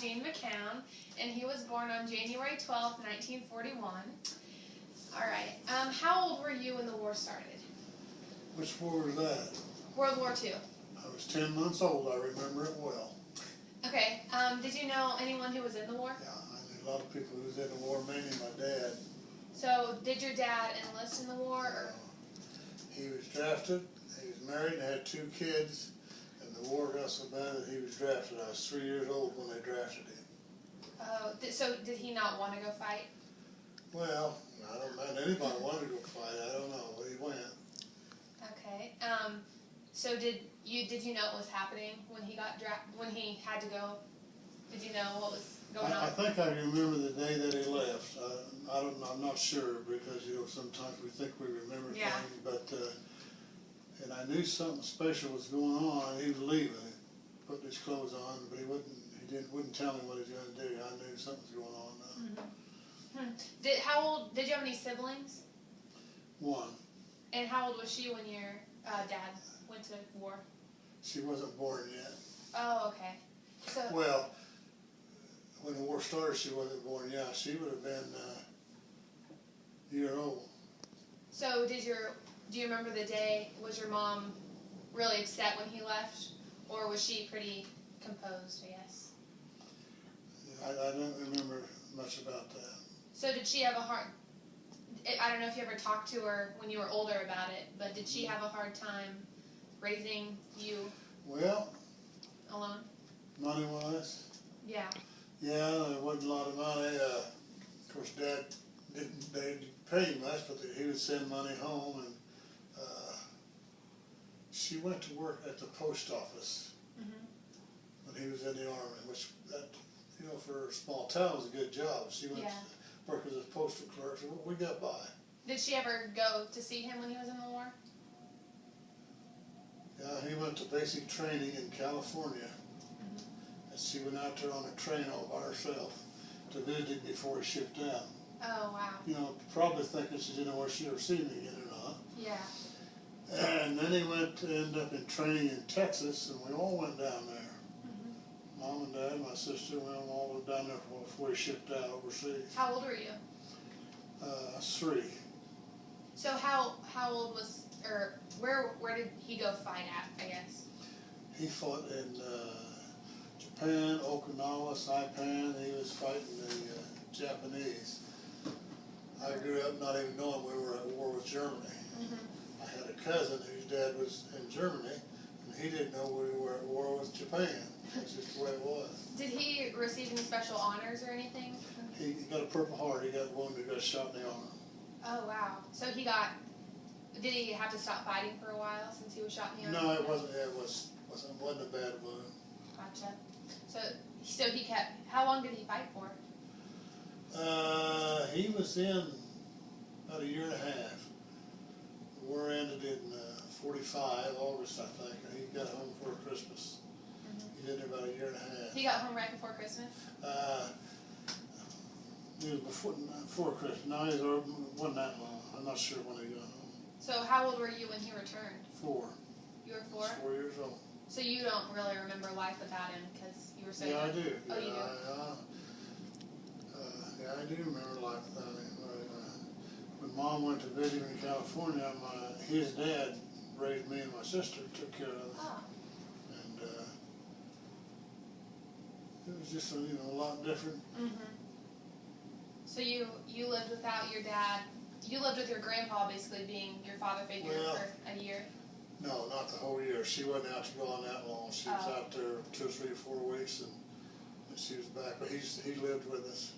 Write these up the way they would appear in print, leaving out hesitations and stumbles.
Gene McCown, and he was born on January 12th, 1941. All right. How old were you when the war started? Which war was that? World War II. I was 10 months old, I remember it well. Okay. Did you know anyone who was in the war? Yeah, I knew a lot of people who was in the war, mainly my dad. So, did your dad enlist in the war? Or? He was drafted, he was married and had 2 kids, and the war got so bad that he was drafted. I was 3 years old when they drafted him. Oh, so did he not want to go fight? Well, I don't know, anybody wanted to go fight, I don't know, but he went. Okay. So did you know what was happening when he got when he had to go? Did you know what was going on? I think I remember the day that he left. I don't know, I'm not sure, because sometimes we think we remember things, but and I knew something special was going on. He was leaving, putting his clothes on, but he wouldn't tell me what he was going to do. I knew something was going on. How old? Did you have any siblings? 1. And how old was she when your dad went to war? She wasn't born yet. Oh, okay. So. Well, when the war started, she wasn't born yet. She would have been a year old. So do you remember the day? Was your mom really upset when he left, or was she pretty composed, I guess? I don't remember much about that. So did she have a hard? I don't know if you ever talked to her when you were older about it, but did she have a hard time raising you? Well, alone? Money-wise? Yeah. Yeah, there wasn't a lot of money. Of course, Dad they didn't pay him much, but he would send money home, and she went to work at the post office when he was in the Army, which for a small town was a good job. She went to work as a postal clerk, so we got by. Did she ever go to see him when he was in the war? Yeah, he went to basic training in California, and she went out there on a train all by herself to visit him before he shipped out. Oh, wow. Probably thinking she didn't know where she'd ever see me again or not. Yeah. And then he went to end up in training in Texas, and we all went down there. Mom and Dad, my sister, we all went down there before he shipped out overseas. How old were you? 3. So how old was, or where did he go fight at, I guess? He fought in Japan, Okinawa, Saipan. He was fighting the Japanese. I grew up not even knowing we were at war with Germany. I had a cousin whose dad was in Germany, and he didn't know we were at war with Japan. That's just the way it was. Did he receive any special honors or anything? He got a Purple Heart. He got wounded, got shot in the arm. Oh, wow. So did he have to stop fighting for a while since he was shot in the arm? No, it wasn't. It wasn't a bad wound. Gotcha. So he kept, how long did he fight for? He was in about a year and a half. The war ended in 45, August, I think, and he got home for Christmas. He did it about a year and a half. He got home right before Christmas? It was before Christmas. No, it wasn't that long. I'm not sure when he got home. So how old were you when he returned? 4. You were 4? 4 years old. So you don't really remember life without him because you were so young? I do. Oh, you do? Yeah, I do remember life without him. When Mom went to visit him in California, his dad raised me and my sister, took care of us. Oh. And it was just a lot different. So you lived without your dad. You lived with your grandpa basically being your father figure for a year. No, not the whole year. She wasn't out to go on that long. She was out there 2 or 3 or 4 weeks, and she was back. But he lived with us.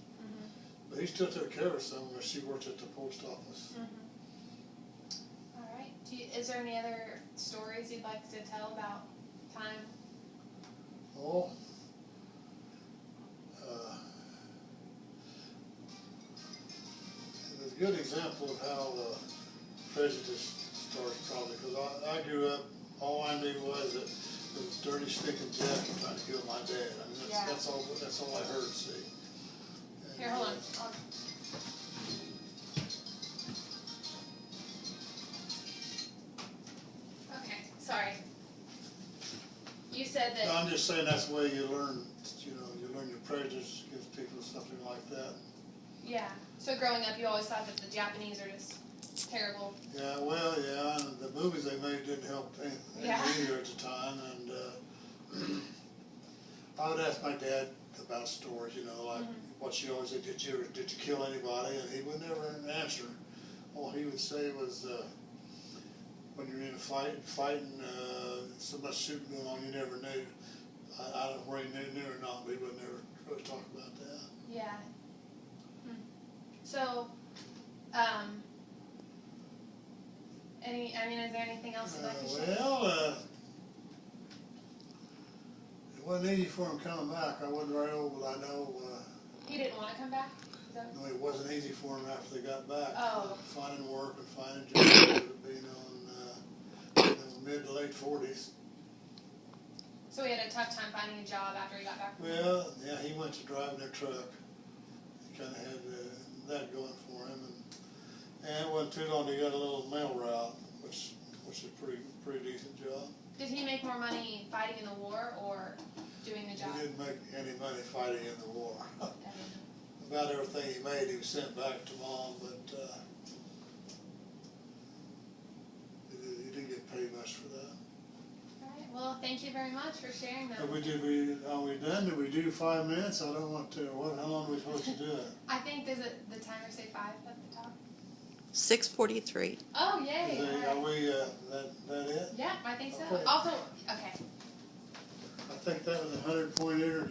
But he still took care of us somewhere. She worked at the post office. All right. Is there any other stories you'd like to tell about time? Oh. It's a good example of how prejudice starts, probably, because I grew up, all I knew was that it was dirty, stinking Jeff trying to kill my dad. I mean, that's all I heard, see. And, here, hold on. Okay, sorry. You said that... No, I'm just saying that's the way you learn, you learn your prejudice against people, something like that. Yeah. So growing up, you always thought that the Japanese are just terrible. Yeah, well, yeah, and the movies they made didn't help Yeah. either at the time, and I would ask my dad about stories, you know, like what you always said, did you kill anybody? And he would never answer. All he would say was, when you're in a fighting, so much shooting going on, you never knew. I don't know where he knew or not, but he would never really talk about that. Yeah. So, is there anything else you'd like to share? Well, it wasn't easy for him coming back. I wasn't very old, but I know. He didn't want to come back? Is that... No, it wasn't easy for him after they got back. Oh. Finding work and finding jobs, being on mid to late 40s. So he had a tough time finding a job after he got back? Well, yeah, he went to driving their truck. He kind of had that going for him, and it wasn't too long he got a little mail route, which is a pretty decent job. Did he make more money fighting in the war or doing the job? He didn't make any money fighting in the war. About everything he made, he was sent back to Mom, but he didn't get paid much for that. All right. Well, thank you very much for sharing that. Are we done? Did we do 5 minutes? I don't want to. How long are we supposed to do it? I think, does the timer say 5 at the top? 6:43. Oh, yay. Are we, that it? Yeah, I think so. Okay. Also, okay. I think that was a 100-point interview.